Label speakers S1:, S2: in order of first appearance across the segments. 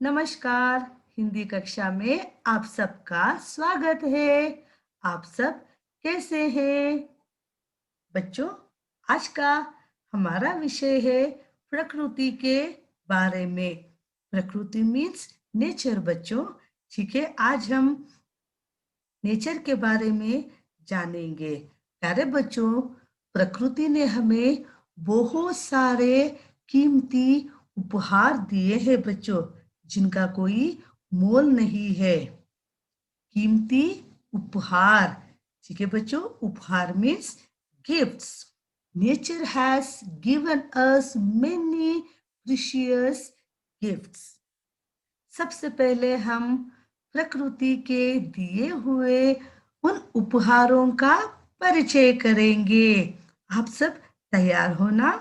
S1: नमस्कार। हिंदी कक्षा में आप सबका स्वागत है। आप सब कैसे हैं? बच्चों, आज का हमारा विषय है प्रकृति के बारे में। प्रकृति मीन्स नेचर बच्चों। ठीक है, आज हम नेचर के बारे में जानेंगे। प्यारे बच्चों, प्रकृति ने हमें बहुत सारे कीमती उपहार दिए हैं बच्चों, जिनका कोई मोल नहीं है। कीमती उपहार, ठीक है बच्चों। उपहार means gifts. Nature has given us many precious gifts. सबसे पहले हम प्रकृति के दिए हुए उन उपहारों का परिचय करेंगे। आप सब तैयार हो ना?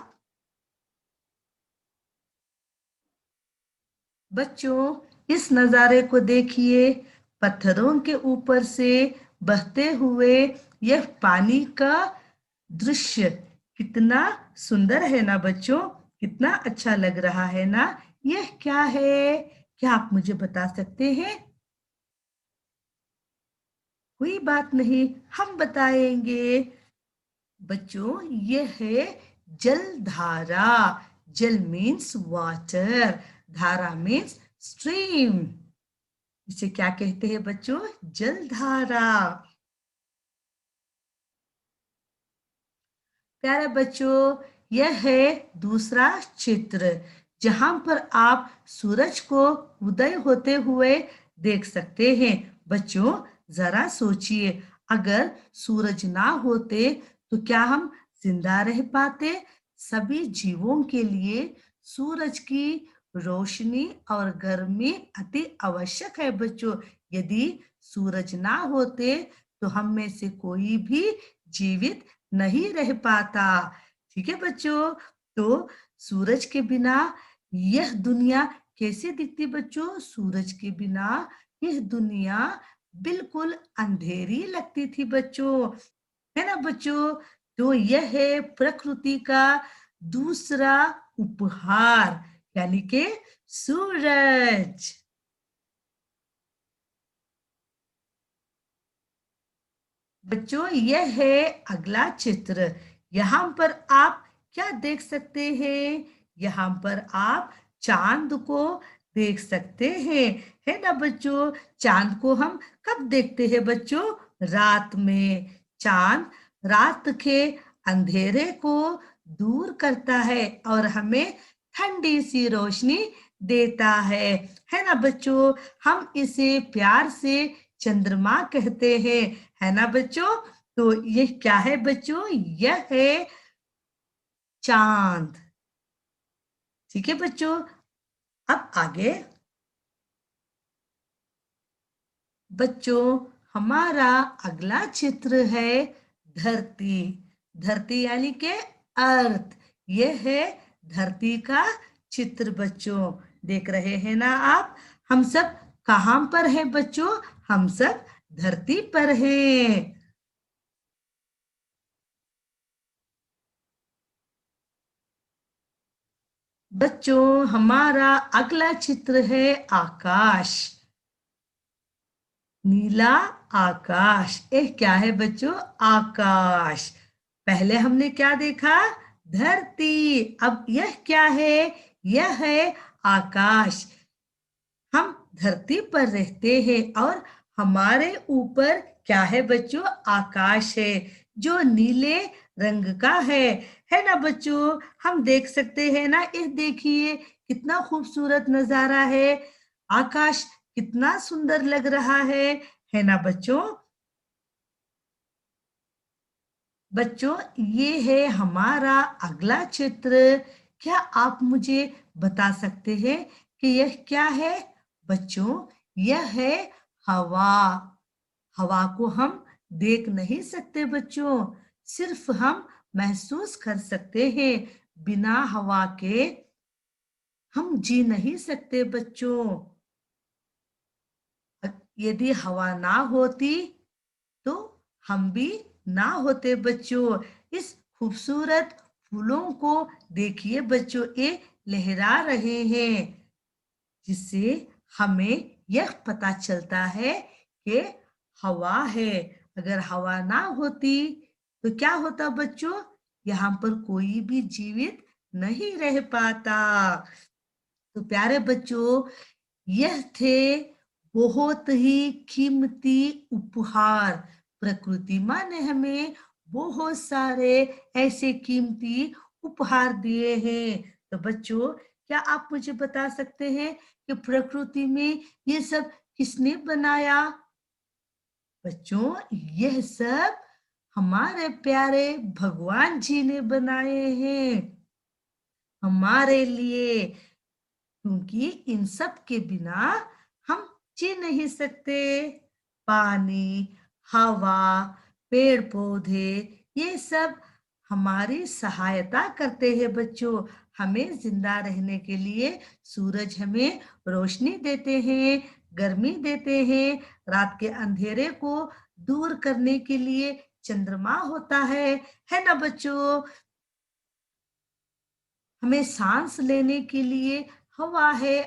S1: बच्चों, इस नजारे को देखिए। पत्थरों के ऊपर से बहते हुए यह पानी का दृश्य कितना सुंदर है ना बच्चों। कितना अच्छा लग रहा है ना। यह क्या है? क्या आप मुझे बता सकते हैं? कोई बात नहीं, हम बताएंगे। बच्चों, यह है जलधारा। जल मीन्स वाटर, धारा मीन्स स्ट्रीम। इसे क्या कहते हैं बच्चों? जलधारा। प्यारे बच्चों, यह है दूसरा चित्र, जहां पर आप सूरज को उदय होते हुए देख सकते हैं। बच्चों, जरा सोचिए, अगर सूरज ना होते तो क्या हम जिंदा रह पाते? सभी जीवों के लिए सूरज की रोशनी और गर्मी अति आवश्यक है बच्चों। यदि सूरज ना होते तो हम में से कोई भी जीवित नहीं रह पाता। ठीक है बच्चों। तो सूरज के बिना यह दुनिया कैसे दिखती बच्चों? सूरज के बिना यह दुनिया बिल्कुल अंधेरी लगती थी बच्चों, है ना बच्चों। तो यह है प्रकृति का दूसरा उपहार, यानी कि सूरज। बच्चों, यह है अगला चित्र। यहाँ पर आप क्या देख सकते हैं? यहाँ पर आप चांद को देख सकते हैं, है ना बच्चों। चांद को हम कब देखते हैं बच्चों? रात में। चांद रात के अंधेरे को दूर करता है और हमें ठंडी सी रोशनी देता है ना बच्चों। हम इसे प्यार से चंद्रमा कहते हैं, है ना बच्चों। तो ये क्या है बच्चों? यह है चांद। ठीक है बच्चों। अब आगे बच्चों, हमारा अगला चित्र है धरती। धरती यानी के अर्थ। यह है धरती का चित्र बच्चों। देख रहे हैं ना आप? हम सब कहां पर हैं बच्चों? हम सब धरती पर हैं। बच्चों, हमारा अगला चित्र है आकाश। नीला आकाश। क्या है बच्चों? आकाश। पहले हमने क्या देखा? धरती। अब यह क्या है? यह है आकाश। हम धरती पर रहते हैं और हमारे ऊपर क्या है बच्चों? आकाश है, जो नीले रंग का है ना बच्चों। हम देख सकते हैं ना, ये देखिए कितना खूबसूरत नजारा है। आकाश कितना सुंदर लग रहा है ना बच्चों। बच्चों, ये है हमारा अगला चित्र। क्या आप मुझे बता सकते हैं कि यह क्या है? बच्चों, यह है हवा। हवा को हम देख नहीं सकते बच्चों, सिर्फ हम महसूस कर सकते हैं। बिना हवा के हम जी नहीं सकते बच्चों। यदि हवा ना होती तो हम भी ना होते बच्चों। इस खूबसूरत फूलों को देखिए बच्चों, ये लहरा रहे हैं। जिससे हमें यह पता चलता है कि हवा है। अगर हवा ना होती तो क्या होता बच्चों? यहाँ पर कोई भी जीवित नहीं रह पाता। तो प्यारे बच्चों, यह थे बहुत ही कीमती उपहार। प्रकृति माँ ने हमें बहुत सारे ऐसे कीमती उपहार दिए हैं। तो बच्चों, क्या आप मुझे बता सकते हैं कि प्रकृति में ये सब किसने बनाया? बच्चों, यह सब हमारे प्यारे भगवान जी ने बनाए हैं हमारे लिए, क्योंकि इन सब के बिना हम जी नहीं सकते। पानी, हवा, पेड़ पौधे, ये सब हमारी सहायता करते हैं बच्चों। हमें जिंदा रहने के लिए सूरज हमें रोशनी देते हैं, गर्मी देते हैं। रात के अंधेरे को दूर करने के लिए चंद्रमा होता है ना बच्चों? हमें सांस लेने के लिए हवा है।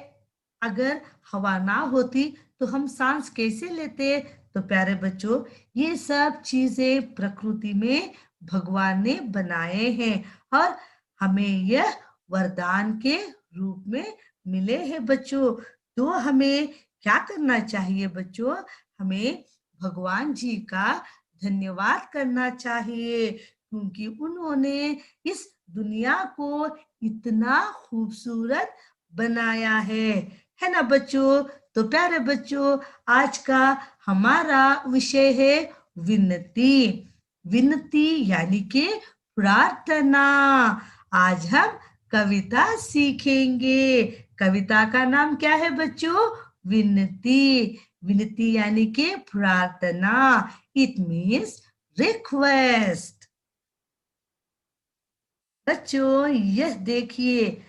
S1: अगर हवा ना होती तो हम सांस कैसे लेते? तो प्यारे बच्चों, ये सब चीजें प्रकृति में भगवान ने बनाए हैं और हमें यह वरदान के रूप में मिले हैं बच्चों। तो हमें क्या करना चाहिए बच्चों? हमें भगवान जी का धन्यवाद करना चाहिए, क्योंकि उन्होंने इस दुनिया को इतना खूबसूरत बनाया है ना बच्चों? तो प्यारे बच्चों, आज का हमारा विषय है विनती। विनती यानी कि प्रार्थना। आज हम कविता सीखेंगे। कविता का नाम क्या है बच्चों? विनती। विनती यानी कि प्रार्थना। It means request. बच्चों, यह देखिए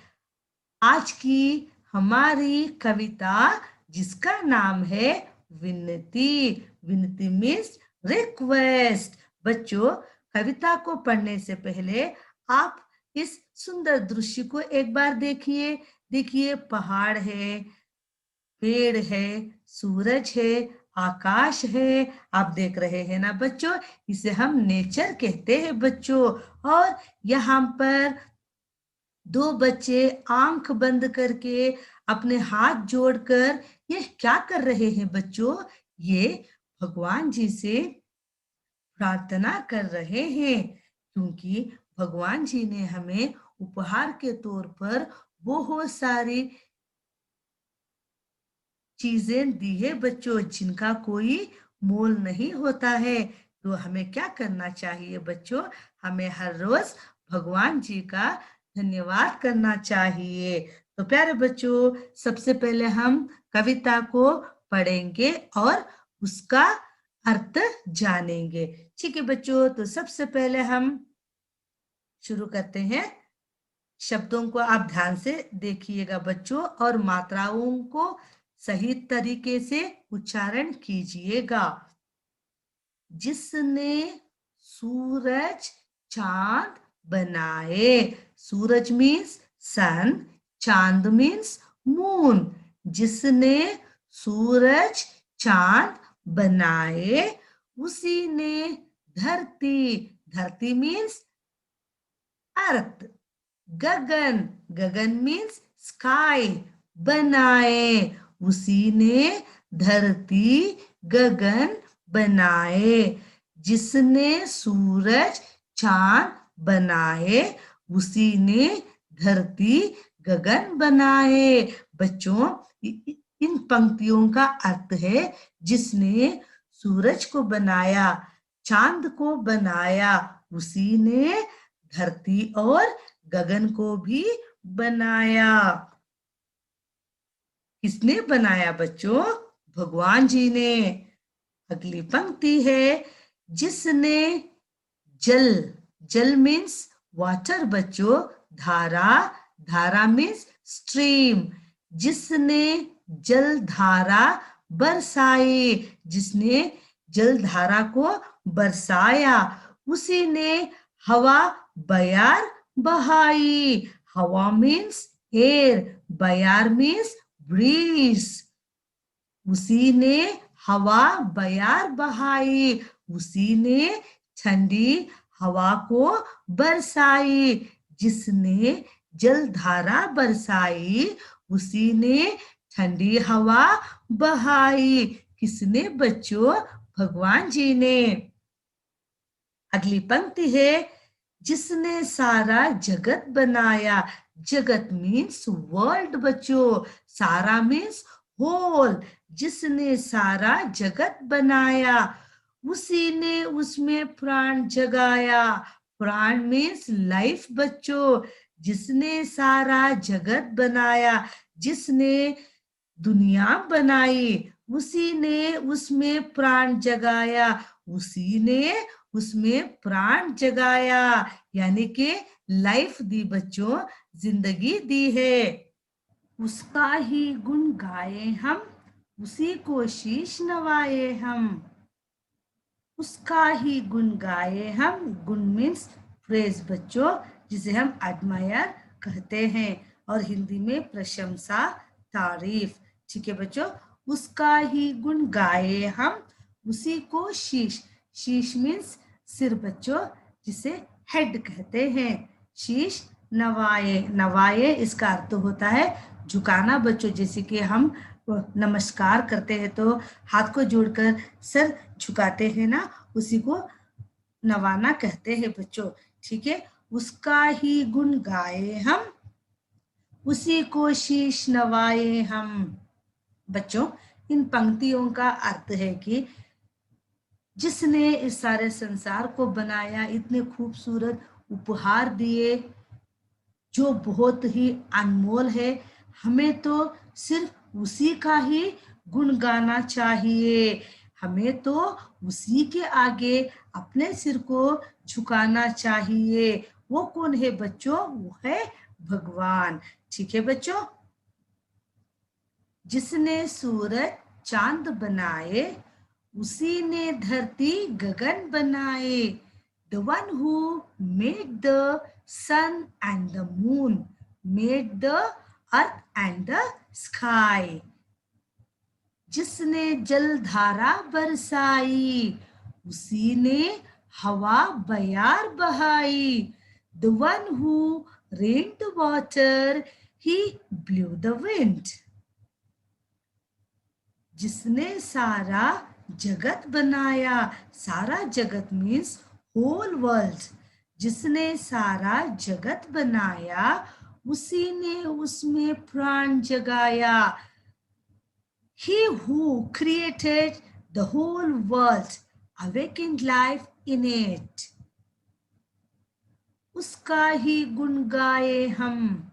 S1: आज की हमारी कविता, जिसका नाम है विनती। विनती मीन्स रिक्वेस्ट। बच्चों, कविता को पढ़ने से पहले आप इस सुंदर दृश्य को एक बार देखिए। देखिए, पहाड़ है, पेड़ है, सूरज है, आकाश है। आप देख रहे हैं ना बच्चों? इसे हम नेचर कहते हैं बच्चों। और यहाँ पर दो बच्चे आंख बंद करके अपने हाथ जोड़कर ये क्या कर रहे हैं बच्चों? ये भगवान जी से प्रार्थना कर रहे हैं, क्योंकि भगवान जी ने हमें उपहार के तौर पर बहुत सारी चीजें दी है बच्चों, जिनका कोई मोल नहीं होता है। तो हमें क्या करना चाहिए बच्चों? हमें हर रोज भगवान जी का धन्यवाद करना चाहिए। तो प्यारे बच्चों, सबसे पहले हम कविता को पढ़ेंगे और उसका अर्थ जानेंगे। ठीक है बच्चों, तो सबसे पहले हम शुरू करते हैं। शब्दों को आप ध्यान से देखिएगा बच्चों, और मात्राओं को सही तरीके से उच्चारण कीजिएगा। जिसने सूरज चांद बनाए। सूरज मीन्स सन, चांद मीन्स मून। जिसने सूरज चांद बनाए, उसी ने धरती, धरती मीन्स अर्थ, गगन, गगन मीन्स स्काई, बनाए। उसी ने धरती गगन बनाए। जिसने सूरज चांद बनाए, उसी ने धरती गगन बनाए। बच्चों, इन पंक्तियों का अर्थ है जिसने सूरज को बनाया, चांद को बनाया, उसी ने धरती और गगन को भी बनाया। किसने बनाया बच्चों? भगवान जी ने। अगली पंक्ति है, जिसने जल, जल मीन्स वाटर बच्चों, धारा, धारा मीन्स स्ट्रीम। जिसने जल धारा बरसाई, जिसने जल धारा को बरसाया, उसी ने हवा बयार बहाई। हवा मीन्स एयर, बयार मीन्स ब्रीज, उसी ने हवा बयार बहाई, उसी ने ठंडी हवा को बरसाई, जिसने जलधारा बरसाई उसी ने ठंडी हवा बहाई। किसने बच्चों? भगवान जी ने। अगली पंक्ति है, जिसने सारा जगत बनाया। जगत मीन्स वर्ल्ड बच्चों, सारा मीन्स होल। जिसने सारा जगत बनाया उसी ने उसमें प्राण जगाया। प्राण मीन्स लाइफ बच्चों। जिसने सारा जगत बनाया, जिसने दुनिया बनाई उसी ने उसमें प्राण जगाया, उसी ने उसमें प्राण जगाया, यानी कि लाइफ दी बच्चों, जिंदगी दी है। उसका ही गुण गाए हम, उसी को शीश नवाए हम। उसका ही गुण गाए हम। गुण मीन्स प्रेज बच्चों, जिसे हम एडमायर कहते हैं, और हिंदी में प्रशंसा, तारीफ। ठीक है बच्चों, उसका ही गुण गाए हम, उसी को शीश। शीश मीन्स सिर बच्चों, जिसे हेड कहते हैं। शीश नवाए, नवाए इसका अर्थ होता है झुकाना बच्चों। जैसे कि हम नमस्कार करते हैं तो हाथ को जोड़कर सर झुकाते हैं ना, उसी को नवाना कहते हैं बच्चों। ठीक है, उसका ही गुण गाए हम, उसी को शीश नवाए हम। बच्चों, इन पंक्तियों का अर्थ है कि जिसने इस सारे संसार को बनाया, इतने खूबसूरत उपहार दिए जो बहुत ही अनमोल है, हमें तो सिर्फ उसी का ही गुण गाना चाहिए। हमें तो उसी के आगे अपने सिर को झुकाना चाहिए। वो कौन है बच्चों? वो है भगवान। ठीक है बच्चों, जिसने सूरज चांद बनाए उसी ने धरती गगन बनाए। The one who made the sun and the moon, made the earth and the sky. जिसने जलधारा बरसाई उसी ने हवा बयार बहाई। The one who rained the water, he blew the wind. जिसने सारा जगत बनाया, सारा जगत मीन्स होल वर्ल्ड। जिसने सारा जगत बनाया उसी ने उसमें प्राण जगाया। He who created the whole world awakened life in it. उसका ही गुण गाए हम,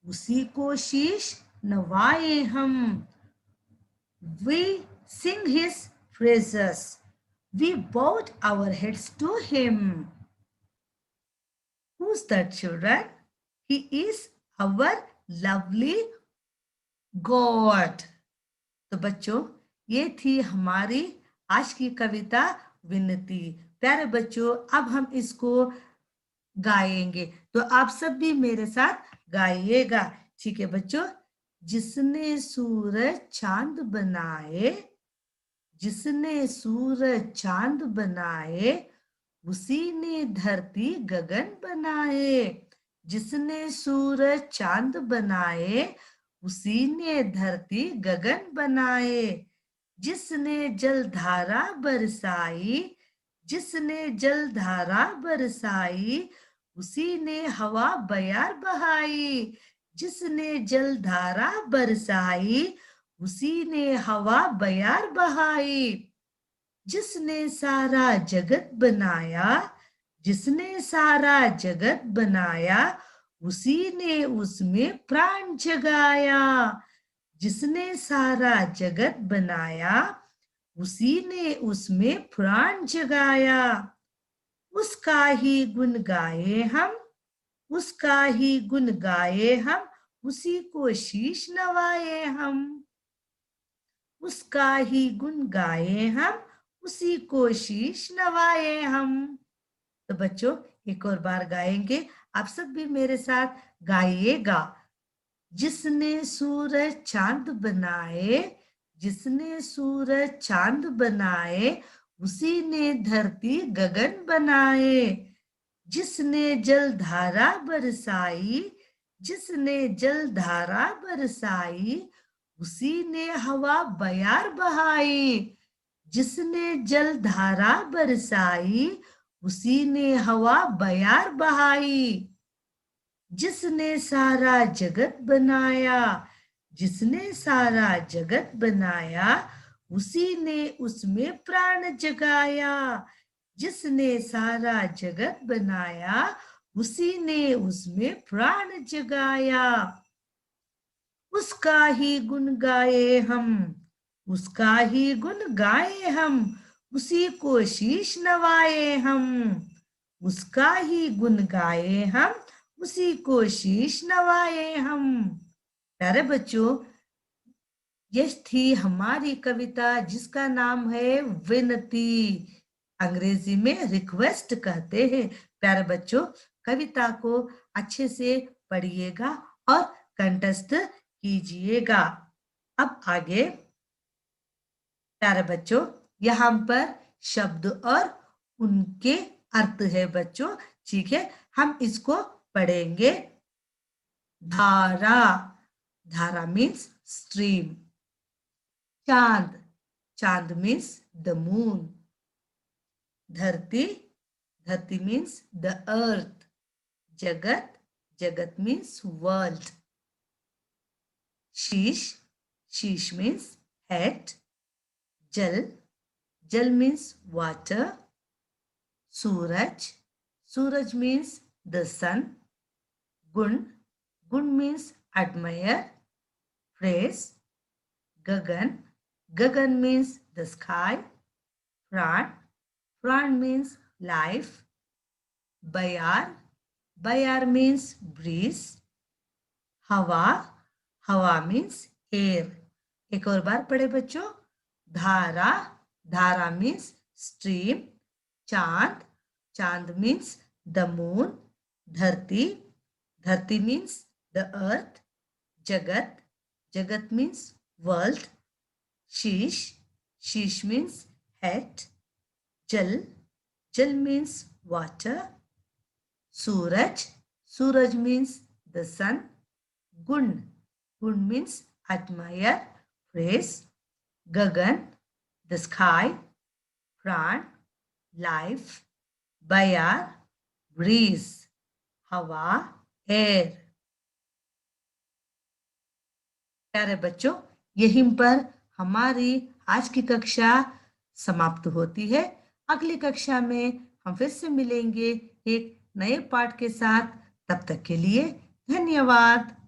S1: उसी को शीश नवाए हम। We sing his praises. We bowed our heads to him. Who's that, children? He is our lovely God. तो बच्चों, ये थी हमारी आज की कविता विनती। प्यारे बच्चों, अब हम इसको गाएंगे, तो आप सब भी मेरे साथ गाइएगा। ठीक है बच्चों, जिसने सूरज चांद बनाए, जिसने सूरज चांद बनाए उसी ने धरती गगन बनाए। जिसने सूरज चांद बनाए उसी ने धरती गगन बनाए। जिसने जलधारा बरसाई, जिसने जलधारा बरसाई उसी ने हवा बयार बहाई। जिसने जलधारा बरसाई उसी ने हवा बयार बहाई। जिसने सारा जगत बनाया, जिसने सारा जगत बनाया उसी ने उसमें प्राण जगाया। जिसने सारा जगत बनाया उसी ने उसमें प्राण जगाया। उसका ही गुण गाए हम, उसका ही गुण गाए हम, उसी को शीश नवाए हम। उसका ही गुण गाए हम, उसी को शीश नवाए हम। तो बच्चों, एक और बार गाएंगे, आप सब भी मेरे साथ गाइएगा। जिसने सूरज चांद बनाए, जिसने सूरज चांद बनाए, उसी ने धरती गगन बनाए। जिसने जल धारा बरसाई, जिसने जल धारा बरसाई, उसी ने हवा बयार बहाई। जिसने जल धारा बरसाई, उसी ने हवा बयार बहाई। जिसने सारा जगत बनाया, जिसने सारा जगत बनाया, उसी ने उसमें प्राण जगाया। जिसने सारा जगत बनाया, उसी ने उसमें प्राण जगाया। उसका ही गुण गाए हम, उसका ही गुण गाए हम, उसी को शीश नवाए हम। उसका ही गुण गाए हम, उसी को शीश नवाए हम। प्यारे बच्चों, ये थी हमारी कविता जिसका नाम है विनती। अंग्रेजी में रिक्वेस्ट कहते हैं। प्यारे बच्चों, कविता को अच्छे से पढ़िएगा और कंठस्थ कीजिएगा। अब आगे प्यारे बच्चों, यहाँ पर शब्द और उनके अर्थ है बच्चों। ठीक है, हम इसको पढ़ेंगे। धारा, धारा मीन्स स्ट्रीम। चांद, चांद मीन्स द मून। धरती, धरती मीन्स द अर्थ। जगत, जगत मीन्स वर्ल्ड। शीश, शीश means head. जल, जल means water. Suraj, Suraj means the sun. गुण, गुण means admire, praise. Gagan, Gagan means the sky. प्राण, प्राण means life. बयार, बयार means breeze. हवा, हवा मीन्स एयर। एक और बार पढ़े बच्चों। धारा, धारा मीन्स स्ट्रीम। चांद, चांद मीन्स द मून। धरती, धरती मीन्स द अर्थ। जगत, जगत मीन्स वर्ल्ड। शीश, शीश मीन्स हेड। जल, जल मीन्स वाटर। सूरज, सूरज मीन्स द सन। गुण, गुण means admire, praise. Gagan, the sky. प्राण, life. बयार, breeze. हवा, air. प्यारे बच्चों, यहीं पर हमारी आज की कक्षा समाप्त होती है। अगली कक्षा में हम फिर से मिलेंगे एक नए पाठ के साथ। तब तक के लिए धन्यवाद।